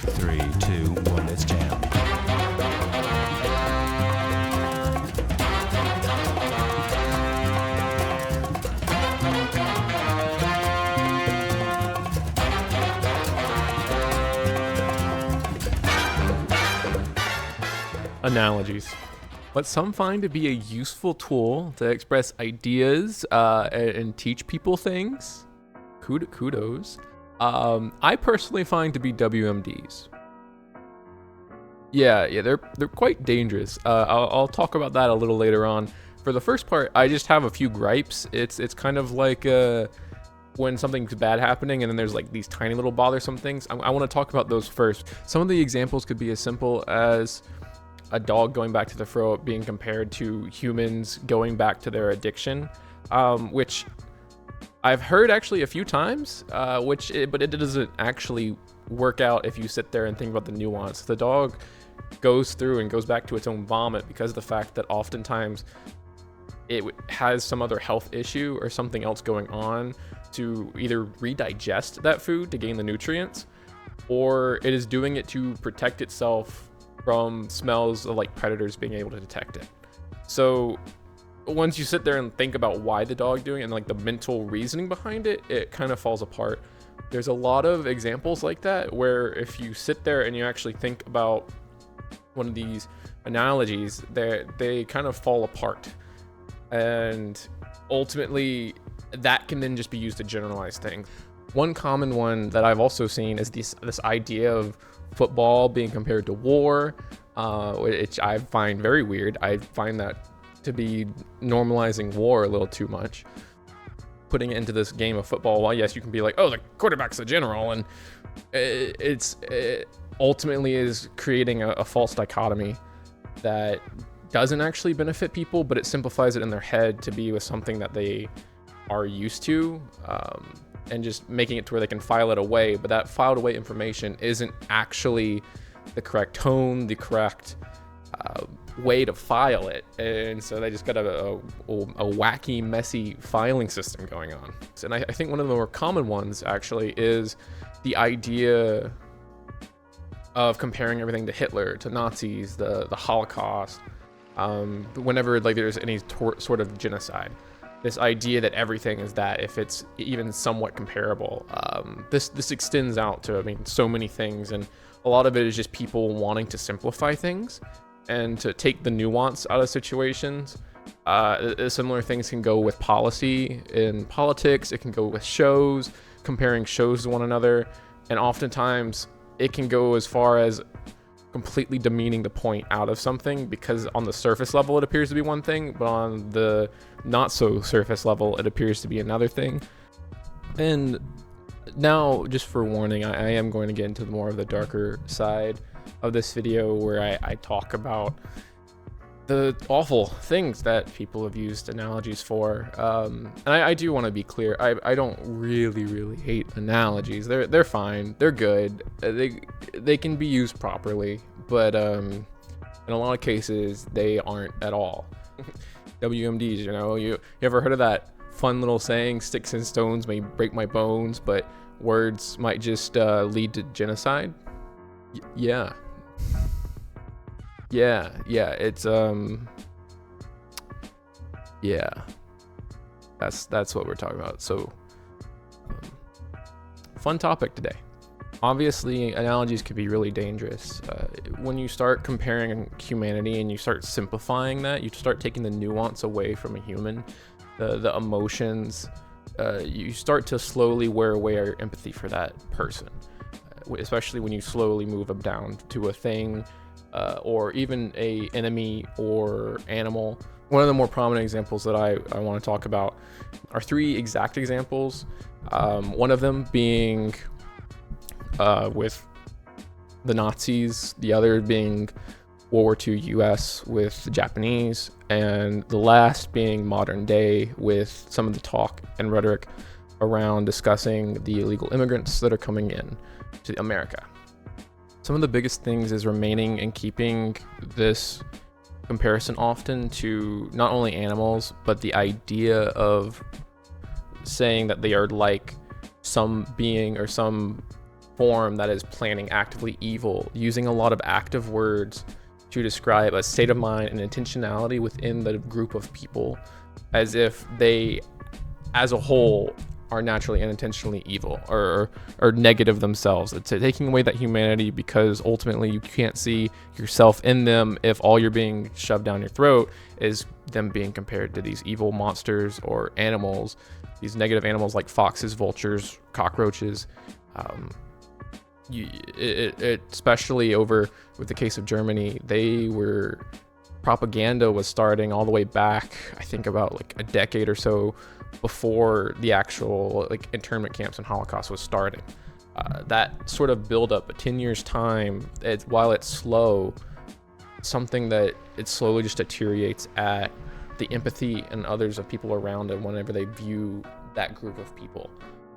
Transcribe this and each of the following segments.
3, 2, 1, let's jam. Analogies. What some find to be a useful tool to express ideas and teach people things. Kudos. I personally find to be WMDs. Yeah, they're quite dangerous. I'll talk about that a little later on. For the first part, I just have a few gripes. It's kind of like when something's bad happening and then there's like these tiny little bothersome things. I want to talk about those first. Some of the examples could be as simple as a dog going back to the throat being compared to humans going back to their addiction, which I've heard actually a few times, but it doesn't actually work out if you sit there and think about the nuance. The dog goes through and goes back to its own vomit because of the fact that oftentimes it has some other health issue or something else going on to either redigest that food to gain the nutrients, or it is doing it to protect itself from smells of like predators being able to detect it. So once you sit there and think about why the dog doing it and like the mental reasoning behind it, it kind of falls apart. There's a lot of examples like that where if you sit there and you actually think about one of these analogies, they kind of fall apart. And ultimately that can then just be used to generalize things. One common one that I've also seen is this idea of football being compared to war, which I find very weird. I find that to be normalizing war a little too much. Putting it into this game of football, well, yes, you can be like, oh, the quarterback's a general, and it ultimately is creating a false dichotomy that doesn't actually benefit people, but it simplifies it in their head to be with something that they are used to, and just making it to where they can file it away, but that filed away information isn't actually the correct tone, the correct way to file it, and so they just got a wacky, messy filing system going on. And I think one of the more common ones actually is the idea of comparing everything to Hitler, to Nazis, the Holocaust, whenever like there's any sort of genocide. This idea that everything is that if it's even somewhat comparable. This extends out to, so many things, and a lot of it is just people wanting to simplify things and to take the nuance out of situations. Similar things can go with policy in politics. It can go with shows, comparing shows to one another, and oftentimes it can go as far as completely demeaning the point out of something, because on the surface level it appears to be one thing, but on the not so surface level it appears to be another thing. And now, just for warning, I am going to get into more of the darker side of this video, where I talk about the awful things that people have used analogies for. And I do want to be clear, I don't really hate analogies. They're fine, they're good, they can be used properly, but in a lot of cases they aren't at all. WMDs, you ever heard of that fun little saying, sticks and stones may break my bones, but words might just lead to genocide? Yeah, it's that's what we're talking about. So fun topic today. Obviously, analogies can be really dangerous. When you start comparing humanity and you start simplifying that, you start taking the nuance away from a human, the emotions, you start to slowly wear away your empathy for that person, especially when you slowly move them down to a thing, or even a enemy or animal. One of the more prominent examples that I want to talk about are three exact examples. One of them being with the Nazis, the other being World War II US with the Japanese, and the last being modern day with some of the talk and rhetoric around discussing the illegal immigrants that are coming in to America. Some of the biggest things is remaining and keeping this comparison often to not only animals, but the idea of saying that they are like some being or some form that is planning actively evil, using a lot of active words to describe a state of mind and intentionality within the group of people, as if they, as a whole, are naturally and intentionally evil or negative themselves. It's taking away that humanity, because ultimately you can't see yourself in them if all you're being shoved down your throat is them being compared to these evil monsters or animals, these negative animals like foxes, vultures, cockroaches. Especially over with the case of Germany, propaganda was starting all the way back, I think about like a decade or so before the actual like internment camps and Holocaust was starting. That sort of build up, 10 years time, while it's slow, something that it slowly just deteriorates at the empathy and others of people around them whenever they view that group of people,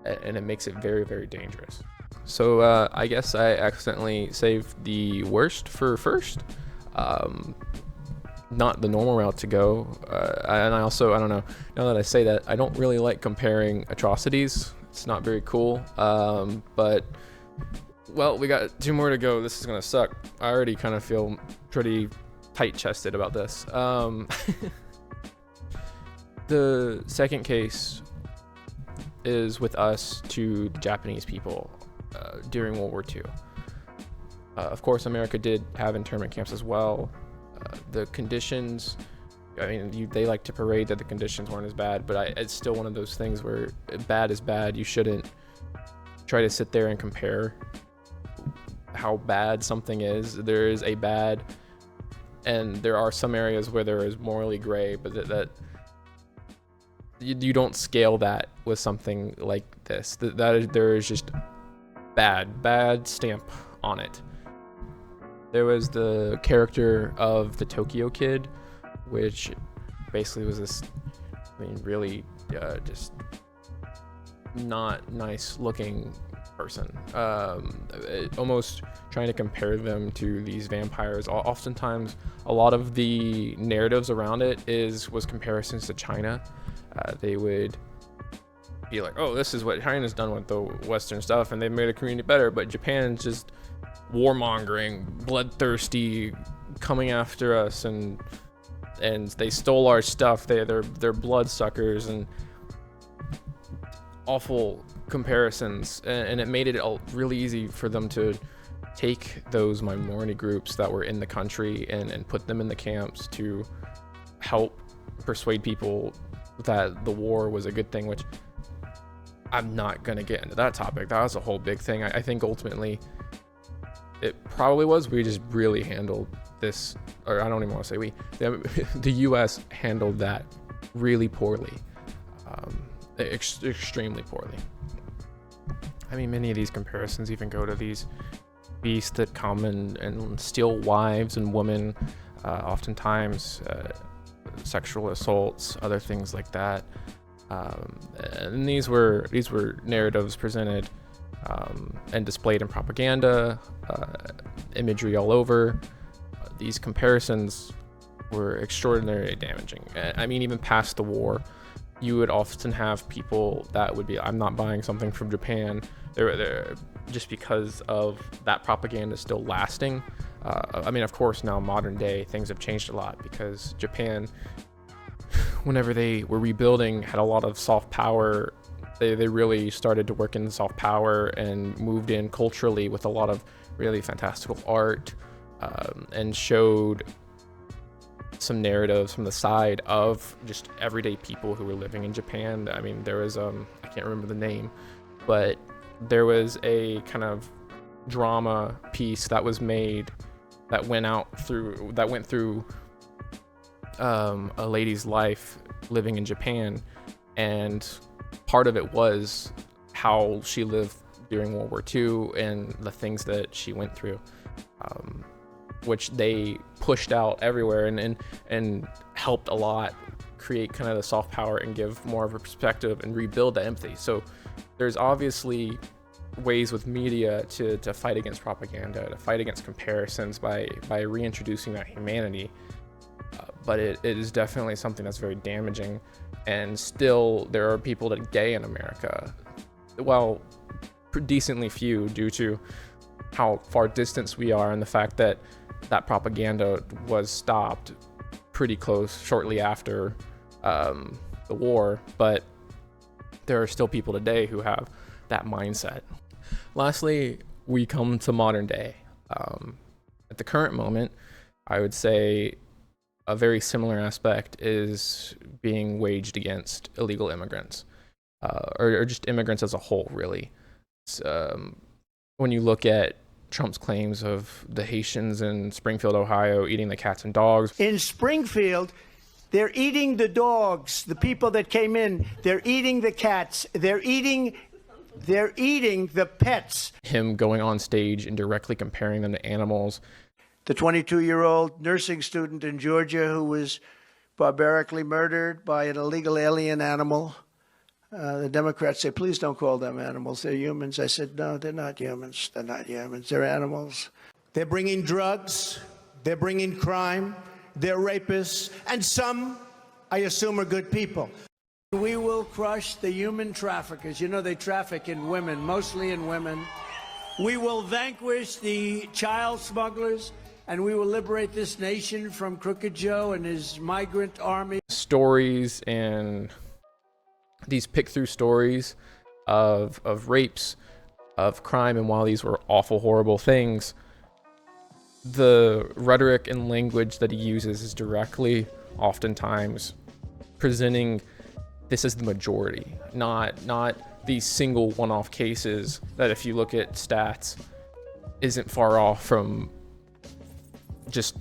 and it makes it very, very dangerous. So I guess I accidentally saved the worst for first. Not the normal route to go. And I don't know, now that I say that, I don't really like comparing atrocities. It's not very cool. But, well, we got 2 more to go. This is going to suck. I already kind of feel pretty tight-chested about this. The second case is with us to the Japanese people during World War II. Of course, America did have internment camps as well. The conditions, I mean, they like to parade that the conditions weren't as bad, but it's still one of those things where bad is bad. You shouldn't try to sit there and compare how bad something is. There is a bad, and there are some areas where there is morally gray, but that you don't scale that with something like this. There is just bad stamp on it. There was the character of the Tokyo Kid, which basically was this, really just not nice looking person. Almost trying to compare them to these vampires. Oftentimes, a lot of the narratives around it was comparisons to China. They would be like, oh, this is what China's done with the Western stuff, and they've made a community better, but Japan's just warmongering, bloodthirsty, coming after us, and they stole our stuff. They're bloodsuckers, and awful comparisons, and it made it really easy for them to take those minority groups that were in the country and put them in the camps to help persuade people that the war was a good thing, which I'm not gonna get into that topic. That was a whole big thing. I think ultimately it probably was. We just really handled this, or I don't even want to say we. The U.S. handled that really poorly, extremely poorly. I mean, many of these comparisons even go to these beasts that come and steal wives and women, oftentimes sexual assaults, other things like that. And these were narratives presented and displayed in propaganda, imagery all over. These comparisons were extraordinarily damaging. I mean, even past the war, you would often have people that would be, I'm not buying something from Japan. They're just because of that propaganda still lasting. I mean, of course, now modern day things have changed a lot, because Japan, whenever they were rebuilding, had a lot of soft power. They really started to work in soft power and moved in culturally with a lot of really fantastical art, and showed some narratives from the side of just everyday people who were living in Japan. I mean, there was I can't remember the name, but there was a kind of drama piece that was made that went through a lady's life living in Japan, and part of it was how she lived during World War II and the things that she went through, which they pushed out everywhere and helped a lot create kind of the soft power and give more of a perspective and rebuild the empathy. So there's obviously ways with media to fight against propaganda, to fight against comparisons by reintroducing that humanity. But it is definitely something that's very damaging. And still, there are people that are gay in America. Well, decently few due to how far distance we are and the fact that that propaganda was stopped pretty close shortly after the war. But there are still people today who have that mindset. Lastly, we come to modern day. At the current moment, I would say a very similar aspect is being waged against illegal immigrants, or just immigrants as a whole, really. When you look at Trump's claims of the Haitians in Springfield, Ohio, eating the cats and dogs. In Springfield, they're eating the dogs, the people that came in. They're eating the cats. They're eating the pets. Him going on stage and directly comparing them to animals. The 22-year-old nursing student in Georgia who was barbarically murdered by an illegal alien animal. The Democrats say, please don't call them animals. They're humans. I said, no, they're not humans. They're not humans. They're animals. They're bringing drugs. They're bringing crime. They're rapists. And some, I assume, are good people. We will crush the human traffickers. You know, they traffic in women, mostly in women. We will vanquish the child smugglers, and we will liberate this nation from Crooked Joe and his migrant army. Stories and these pick-through stories of rapes, of crime, and while these were awful, horrible things, the rhetoric and language that he uses is directly, oftentimes, presenting this as the majority, not these single one-off cases that, if you look at stats, isn't far off from just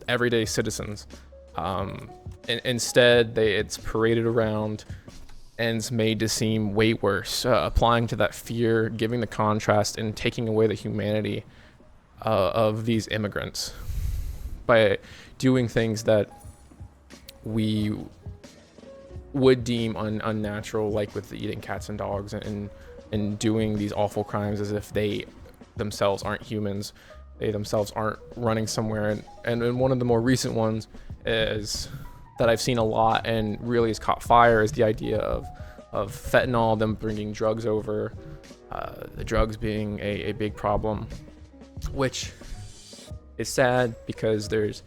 everyday citizens. Instead, it's paraded around and it's made to seem way worse, applying to that fear, giving the contrast, and taking away the humanity of these immigrants by doing things that we would deem unnatural, like with the eating cats and dogs, and doing these awful crimes as if they themselves aren't humans, they themselves aren't running somewhere. And one of the more recent ones is that I've seen a lot and really has caught fire is the idea of fentanyl, them bringing drugs over, the drugs being a big problem, which is sad because there's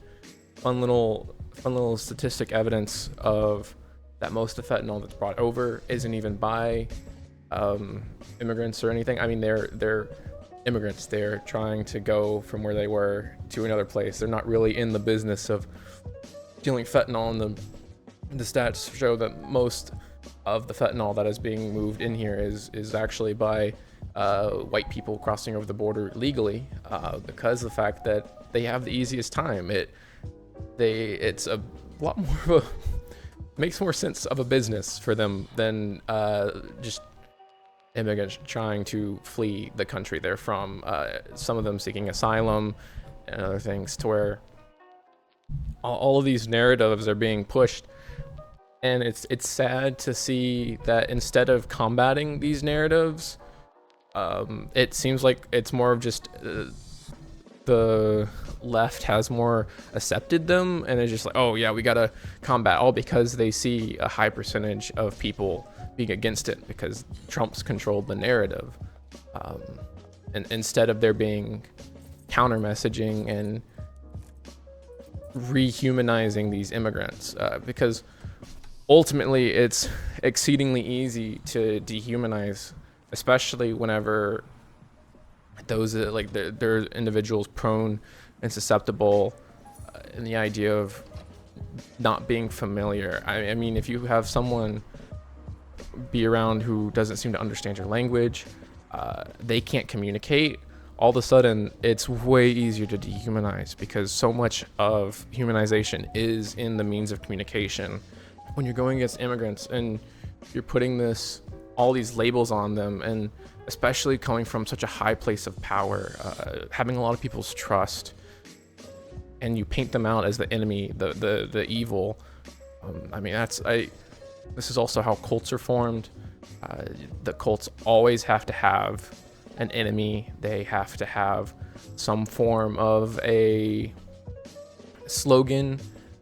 fun little statistic evidence of that most of fentanyl that's brought over isn't even by immigrants or anything. I mean, they're immigrants. They're trying to go from where they were to another place. They're not really in the business of dealing fentanyl, and the stats show that most of the fentanyl that is being moved in here is actually by white people crossing over the border legally, because of the fact that they have the easiest time. It's a lot more of makes more sense of a business for them than just immigrants trying to flee the country they're from. Some of them seeking asylum and other things, to where all of these narratives are being pushed. And it's sad to see that instead of combating these narratives, it seems like it's more of just the left has more accepted them, and it's just like, oh yeah, we gotta combat, all because they see a high percentage of people being against it because Trump's controlled the narrative. And instead of there being counter messaging and rehumanizing these immigrants, because ultimately it's exceedingly easy to dehumanize, especially whenever those like they're individuals prone and susceptible, in the idea of not being familiar. I mean, if you have someone be around who doesn't seem to understand your language, they can't communicate, all of a sudden it's way easier to dehumanize, because so much of humanization is in the means of communication. When you're going against immigrants and you're putting all these labels on them, and especially coming from such a high place of power, having a lot of people's trust, and you paint them out as the enemy, the evil. I mean, this is also how cults are formed. The cults always have to have an enemy. They have to have some form of a slogan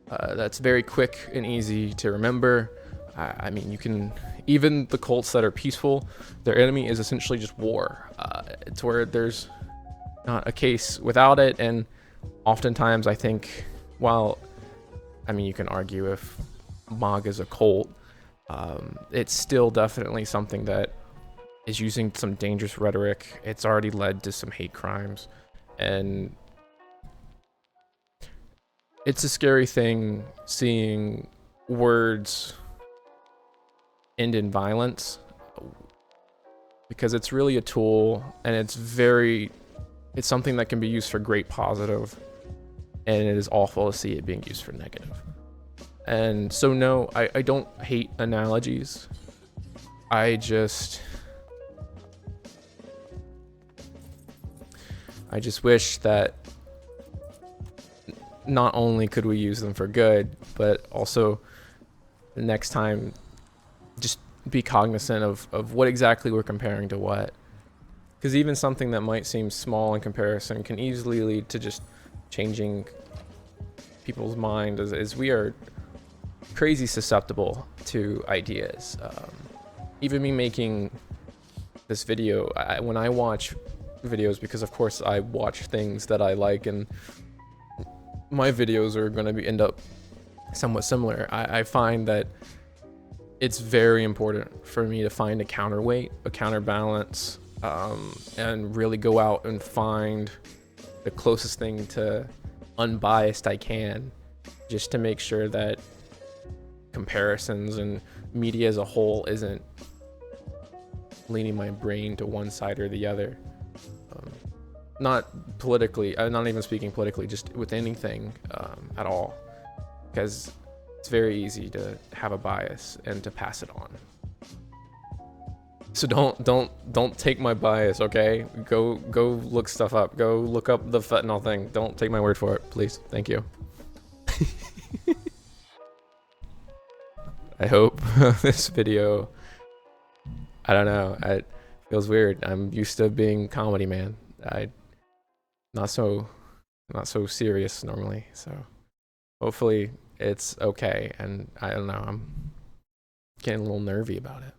that's very quick and easy to remember. I mean, even the cults that are peaceful, their enemy is essentially just war. points where there's not a case without it. And oftentimes I think, well, I mean, you can argue if MAGA is a cult, it's still definitely something that is using some dangerous rhetoric. It's already led to some hate crimes, and it's a scary thing seeing words end in violence, because it's really a tool, and it's something that can be used for great positive, and it is awful to see it being used for negative. And so no, I don't hate analogies. I just wish that not only could we use them for good, but also the next time just be cognizant of what exactly we're comparing to what. Because even something that might seem small in comparison can easily lead to just changing people's mind, as we are crazy susceptible to ideas. Even me making this video, when I watch videos, because of course I watch things that I like, and my videos are going to end up somewhat similar, I find that it's very important for me to find a counterweight, a counterbalance, and really go out and find the closest thing to unbiased I can, just to make sure that comparisons and media as a whole isn't leaning my brain to one side or the other. Not politically, I'm not even speaking politically, just with anything at all, because it's very easy to have a bias and to pass it on. So don't take my bias, okay? Go look stuff up. Go look up the fentanyl thing. Don't take my word for it, please. Thank you. I hope this video, I don't know, it feels weird. I'm used to being comedy, man. Not so serious normally, so hopefully it's okay. And I don't know, I'm getting a little nervy about it.